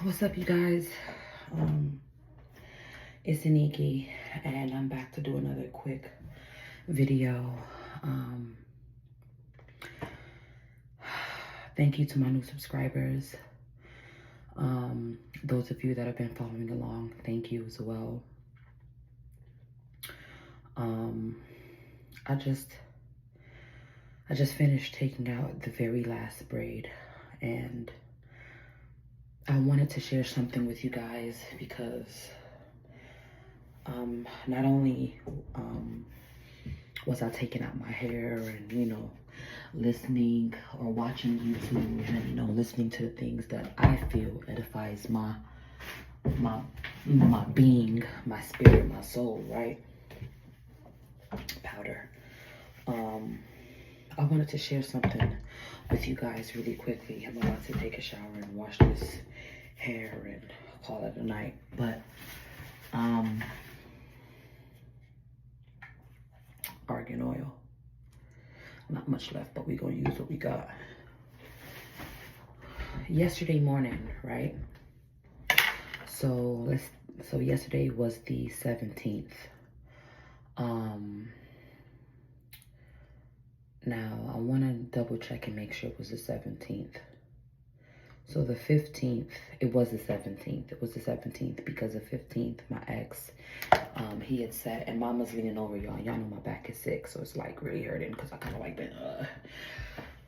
What's up, you guys? Um, it's Aniki, and I'm back to do another quick video. Um, Thank you to my new subscribers. Those of you that have been following along, thank you as well. I just finished taking out the very last braid, and I wanted to share something with you guys because not only was I taking out my hair and, listening or watching YouTube and, listening to the things that I feel edifies my being, my spirit, my soul, right? Powder. I wanted to share something with you guys really quickly. I'm about to take a shower and wash this hair and call it a night. But argan oil. Not much left, but we're gonna use what we got. Yesterday morning, right? So yesterday was the 17th. Now I want to double check and make sure it was the 17th. So the 15th, it was the 17th. It was the 17th because the 15th, my ex, he had said, and Mama's leaning over, y'all. Y'all know my back is sick, so it's like really hurting because I kind of like been,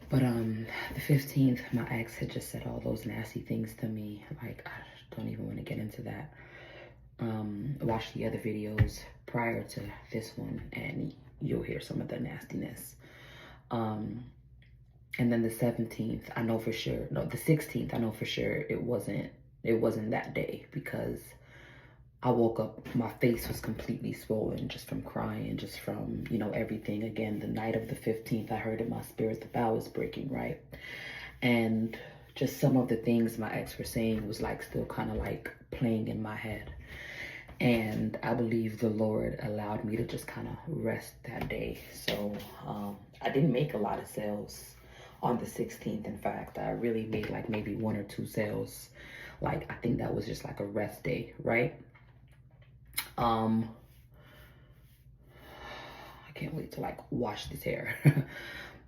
But the 15th, my ex had just said all those nasty things to me. Like, I don't even want to get into that. Watch the other videos prior to this one, and you'll hear some of the nastiness. And then the 17th, I know for sure. No, the 16th, I know for sure it wasn't that day because I woke up, my face was completely swollen just from crying, just from, everything. Again, the night of the 15th, I heard in my spirit the bow was breaking, right? And just some of the things my ex were saying was like still kind of like playing in my head. And I believe the Lord allowed me to just kind of rest that day. So I didn't make a lot of sales on the 16th. In fact, I really made like maybe 1 or 2 sales. Like, I think that was just like a rest day, right? I can't wait to like wash this hair.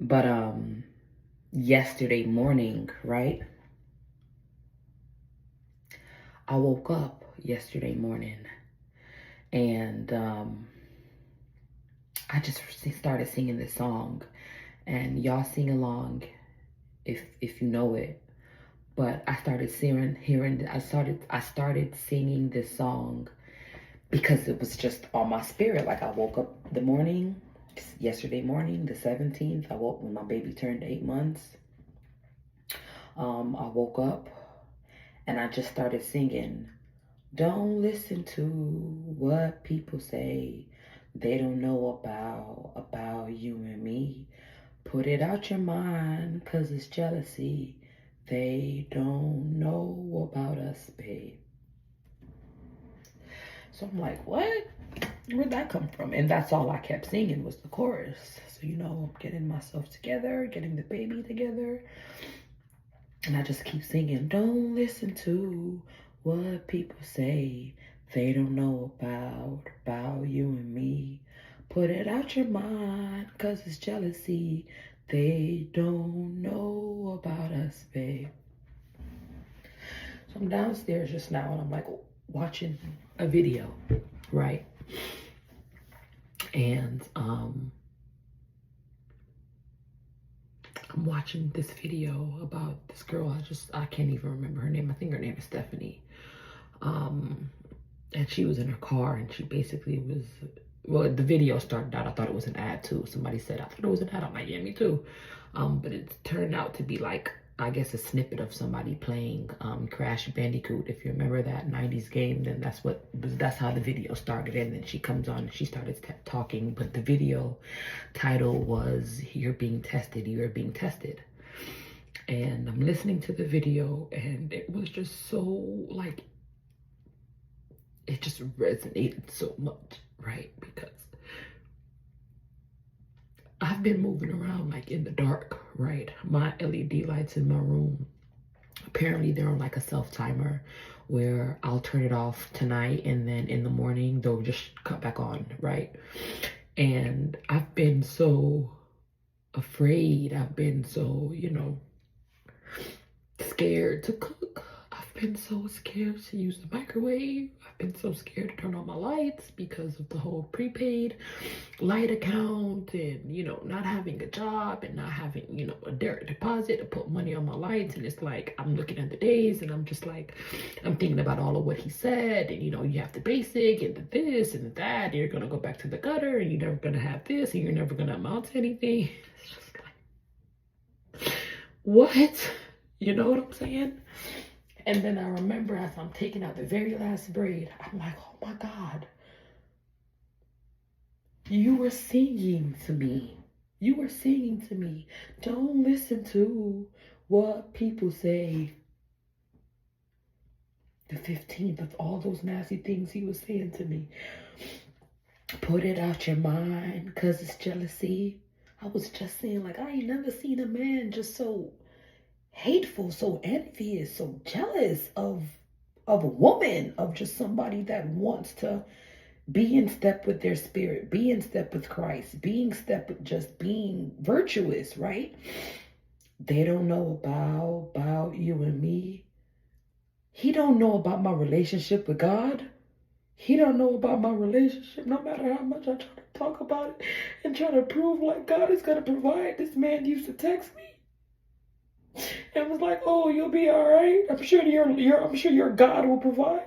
But yesterday morning, right? I woke up yesterday morning and I just started singing this song, and y'all sing along if you know it. But I started I started singing this song because it was just on my spirit. Like, I woke up yesterday morning, the 17th. I woke when my baby turned 8 months. I woke up and I just started singing. Don't listen to what people say. They don't know about you and me. Put it out your mind, 'cause it's jealousy. They don't know about us, babe. So I'm like, what? Where'd that come from? And that's all I kept singing was the chorus. So, I'm getting myself together, getting the baby together. And I just keep singing, don't listen to what people say. They don't know about you and me. Put it out your mind, 'cause it's jealousy. They don't know about us, babe. So I'm downstairs just now and I'm like watching a video, right? And I'm watching this video about this girl. I can't even remember her name. I think her name is Stephanie. And she was in her car and she basically was, well, the video started out, I thought it was an ad too. Somebody said, I thought it was an ad. I'm like, yeah, me too. But it turned out to be like, I guess, a snippet of somebody playing Crash Bandicoot. If you remember that 90s game, then that's how the video started. And then she comes on and she started talking. But the video title was, You're Being Tested, You're Being Tested. And I'm listening to the video and it was just so like, it just resonated so much, right? Because I've been moving around like in the dark, right? My LED lights in my room Apparently they're on like a self timer where I'll turn it off tonight and then in the morning they'll just cut back on, right? And I've been so afraid. I've been so, scared to cook. I've been so scared to use the microwave. I've been so scared to turn on my lights because of the whole prepaid light account and, not having a job and not having, a direct deposit to put money on my lights. And it's like, I'm looking at the days and I'm just like, I'm thinking about all of what he said. And, you have the basic and the this and the that. And you're going to go back to the gutter and you're never going to have this and you're never going to amount to anything. It's just like, what? You know what I'm saying? And then I remember as I'm taking out the very last braid, I'm like, oh my God. You were singing to me. You were singing to me. Don't listen to what people say. The 15th of all those nasty things he was saying to me. Put it out your mind because it's jealousy. I was just saying, like, I ain't never seen a man just so hateful, so envious, so jealous of a woman, of just somebody that wants to be in step with their spirit, be in step with Christ, be in step with just being virtuous, right? They don't know about you and me. He don't know about my relationship with God. He don't know about my relationship, no matter how much I try to talk about it and try to prove like God is going to provide. This man used to text me and was like, "Oh, you'll be all right. I'm sure your God will provide."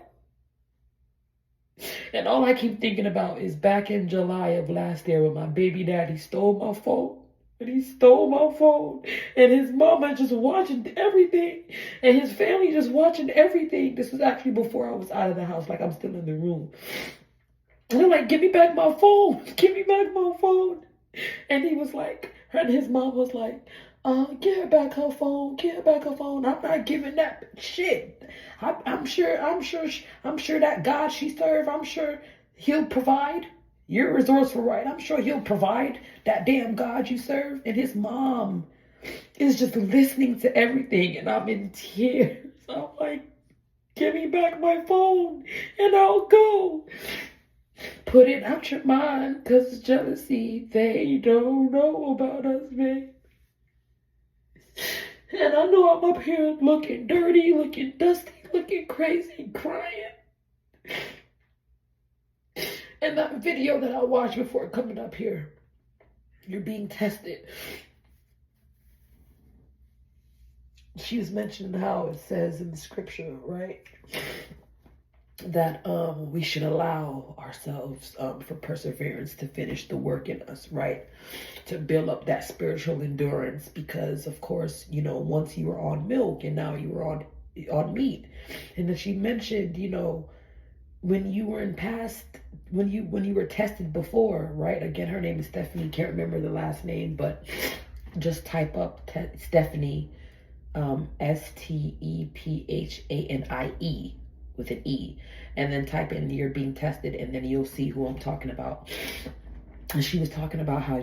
And all I keep thinking about is back in July of last year when my baby daddy stole my phone. And he stole my phone. And his mama just watching everything. And his family just watching everything. This was actually before I was out of the house. Like, I'm still in the room. And I'm like, give me back my phone. Give me back my phone. And he was like, and his mom was like, give her back her phone. Give her back her phone. I'm not giving that shit. I'm sure that God she served, I'm sure he'll provide. You're resourceful, right? I'm sure he'll provide that damn God you serve. And his mom is just listening to everything. And I'm in tears. I'm like, give me back my phone and I'll go. Put it out your mind because it's jealousy. They don't know about us, man. And I know I'm up here looking dirty, looking dusty, looking crazy, crying. And that video that I watched before coming up here, you're being tested. She was mentioning how it says in the scripture, right? That we should allow ourselves for perseverance to finish the work in us, right? To build up that spiritual endurance, because of course, once you were on milk and now you were on meat. And then she mentioned, when you were when you were tested before, right? Again, her name is Stephanie. Can't remember the last name, but just type up Stephanie, Stephanie with an E, and then type in you're being tested, and then you'll see who I'm talking about. And she was talking about how,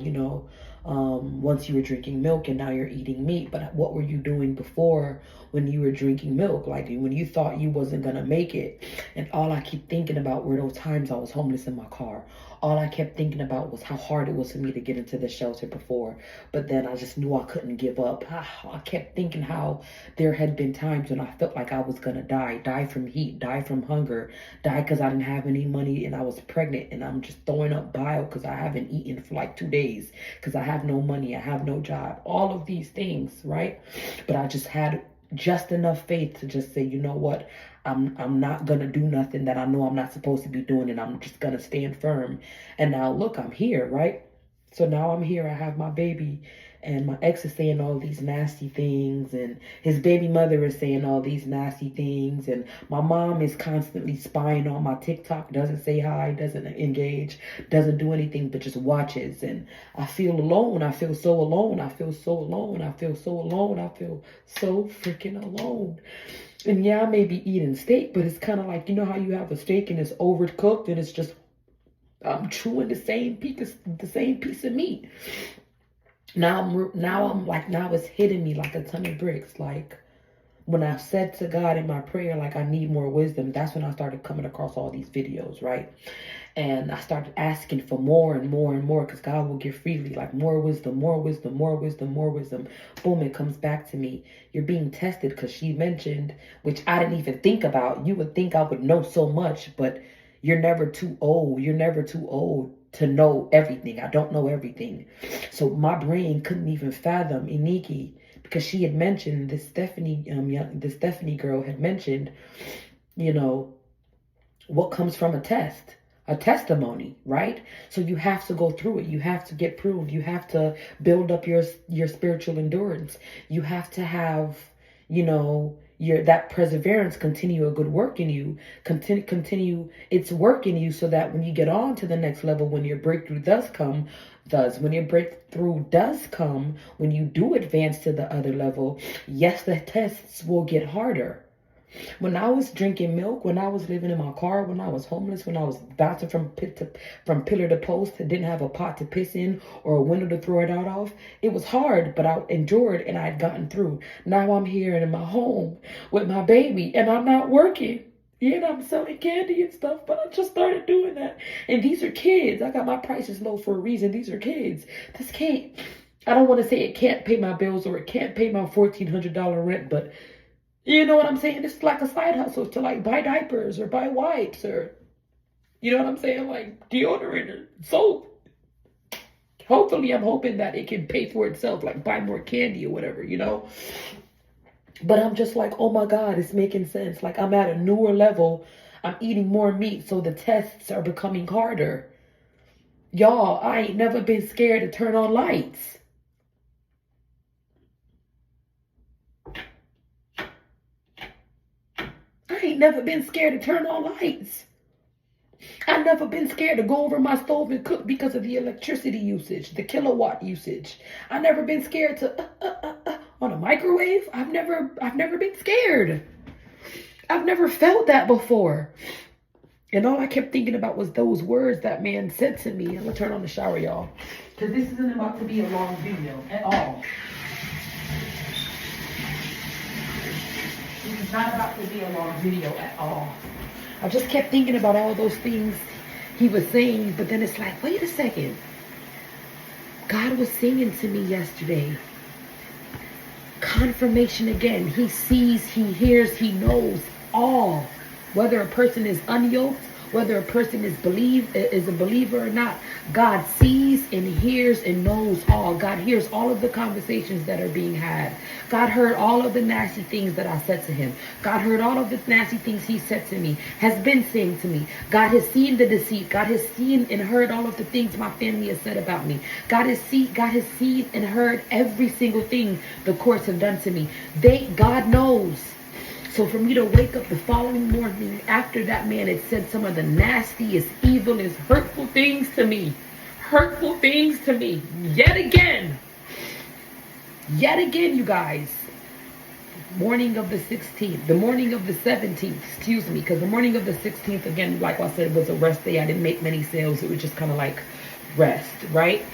once you were drinking milk and now you're eating meat, but what were you doing before when you were drinking milk? Like when you thought you wasn't going to make it. And all I keep thinking about were those times I was homeless in my car. All I kept thinking about was how hard it was for me to get into the shelter before. But then I just knew I couldn't give up. I kept thinking how there had been times when I felt like I was going to die from heat, die from hunger, die because I didn't have any money and I was pregnant and I'm just throwing up bile because I haven't eaten for like 2 days because I have no money, I have no job, all of these things, right? But I just had just enough faith to just say, you know what? I'm not going to do nothing that I know I'm not supposed to be doing, and I'm just going to stand firm. And now look, I'm here, right? So now I'm here, I have my baby, and my ex is saying all these nasty things, and his baby mother is saying all these nasty things, and my mom is constantly spying on my TikTok, doesn't say hi, doesn't engage, doesn't do anything, but just watches. And I feel alone. I feel so alone. I feel so alone. I feel so alone. I feel so freaking alone. And yeah, I may be eating steak, but it's kind of like, how you have a steak and it's overcooked and it's just, I'm chewing the same piece of meat. Now it's hitting me like a ton of bricks. Like, when I said to God in my prayer, like, I need more wisdom, that's when I started coming across all these videos, right? And I started asking for more and more and more, because God will give freely, like more wisdom, more wisdom, more wisdom, more wisdom. Boom, it comes back to me. You're being tested, because she mentioned, which I didn't even think about. You would think I would know so much, but you're never too old. You're never too old to know everything. I don't know everything. So my brain couldn't even fathom Iniki, because she had mentioned, this Stephanie girl had mentioned, you know, what comes from a test, a testimony, right? So you have to go through it. You have to get proved. You have to build up your spiritual endurance. You have to have, you know, that perseverance continue a good work in you, continue its work in you, so that when you get on to the next level, when your breakthrough does come, when your breakthrough does come, when you do advance to the other level, yes, the tests will get harder. When I was drinking milk, when I was living in my car, when I was homeless, when I was bouncing from pillar to post, and didn't have a pot to piss in or a window to throw it out of, it was hard, but I endured and I had gotten through. Now I'm here in my home with my baby, and I'm not working. Yeah, and I'm selling candy and stuff, but I just started doing that. And these are kids. I got my prices low for a reason. These are kids. I don't want to say it can't pay my bills or it can't pay my $1,400 rent, but you know what I'm saying? It's like a side hustle to like buy diapers or buy wipes, or, you know what I'm saying? Like deodorant or soap. Hopefully, I'm hoping that it can pay for itself, like buy more candy or whatever, you know? But I'm just like, oh my God, it's making sense. Like, I'm at a newer level. I'm eating more meat, so the tests are becoming harder. Y'all, I ain't never been scared to turn on lights. I ain't never been scared to turn on lights. I've never been scared to go over my stove and cook because of the electricity usage, the kilowatt usage. I've never been scared to on a microwave. I've never been scared. I've never felt that before. And all I kept thinking about was those words that man said to me. I'm gonna turn on the shower, y'all, because this isn't about to be a long video at all. This is not about to be a long video at all. I just kept thinking about all those things he was saying, but then it's like, wait a second. God was singing to me yesterday. Confirmation again. He sees, he hears, he knows all. Whether a person is unyoked, whether a person is a believer or not, God sees and hears and knows all. God hears all of the conversations that are being had. God heard all of the nasty things that I said to him. God heard all of the nasty things he said to me, has been saying to me. God has seen the deceit. God has seen and heard all of the things my family has said about me. God has seen and heard every single thing the courts have done to me. God knows. So for me to wake up the following morning after that man had said some of the nastiest, evilest, hurtful things to me, yet again, you guys, morning of the 16th, the morning of the 17th, excuse me, because the morning of the 16th, again, like I said, was a rest day. I didn't make many sales. It was just kind of like rest, right?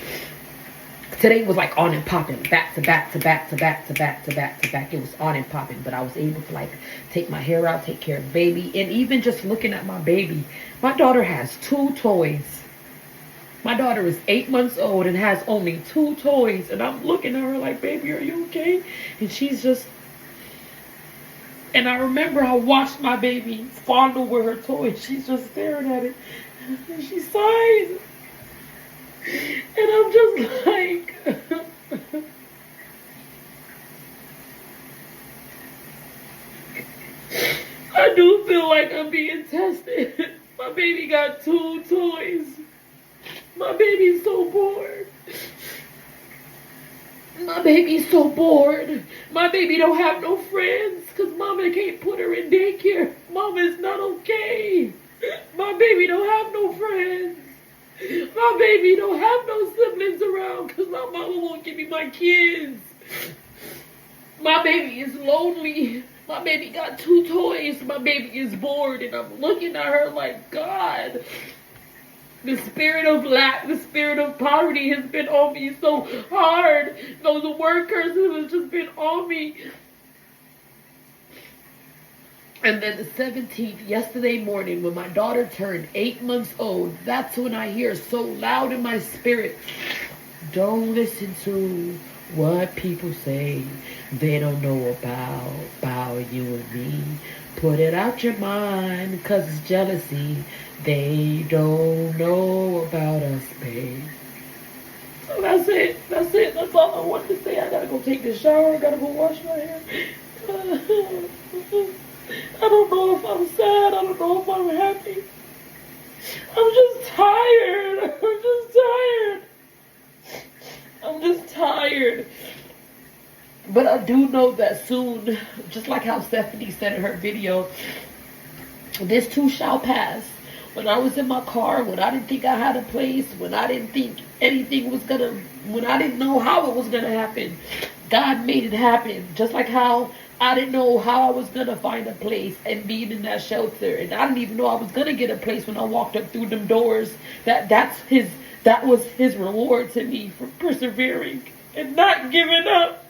Today was like on and popping, back to back to back to back to back to back to back. It was on and popping, but I was able to like take my hair out, take care of the baby. And even just looking at my baby, my daughter has 2 toys. My daughter is 8 months old and has only 2 toys. And I'm looking at her like, baby, are you okay? And she's just, and I remember I watched my baby fondle with her toys. She's just staring at it. And she's sighing. And I'm just like, I do feel like I'm being tested. My baby got 2 toys. My baby's so bored. My baby's so bored. My baby don't have no friends because mama can't put her in daycare. Mama's not okay. My baby don't have no friends. My baby don't have no siblings around because my mama won't give me my kids. My baby is lonely. My baby got 2 toys. My baby is bored. And I'm looking at her like, God, the spirit of lack, the spirit of poverty has been on me so hard. Those word curses have just been on me. And then the 17th, yesterday morning, when my daughter turned 8 months old, that's when I hear so loud in my spirit, don't listen to what people say. They don't know about you and me. Put it out your mind, cause it's jealousy. They don't know about us, babe. So that's it. That's it. That's all I wanted to say. I gotta go take the shower. I gotta go wash my hair. I don't know if I'm sad. I don't know if I'm happy. I'm just tired. I'm just tired. But I do know that soon, just like how Stephanie said in her video, this too shall pass. When I was in my car, when I didn't think I had a place, when I didn't think anything was when I didn't know how it was gonna happen, God made it happen. Just like how I didn't know how I was gonna find a place and being in that shelter, and I didn't even know I was gonna get a place when I walked up through them doors. That was his reward to me for persevering and not giving up.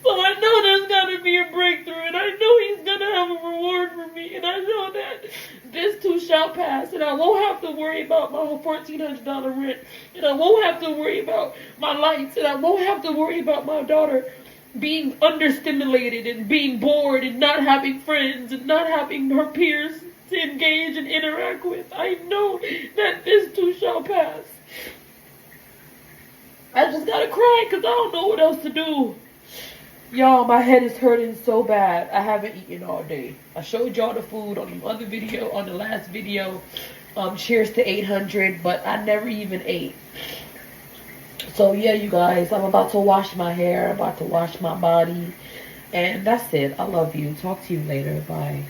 So I know there's gotta be a breakthrough, and I know he's gonna have a reward for me, and I know that this too shall pass, and I won't have to worry about my $1,400 rent, and I won't have to worry about my lights, and I won't have to worry about my daughter being understimulated and being bored and not having friends and not having her peers to engage and interact with. I know that this too shall pass. I just gotta cry because I don't know what else to do. Y'all, my head is hurting so bad. I haven't eaten all day. I showed y'all the food on the other video, on the last video. Cheers to 800, but I never even ate. So yeah, you guys, I'm about to wash my hair. I'm about to wash my body. And that's it. I love you. Talk to you later. Bye.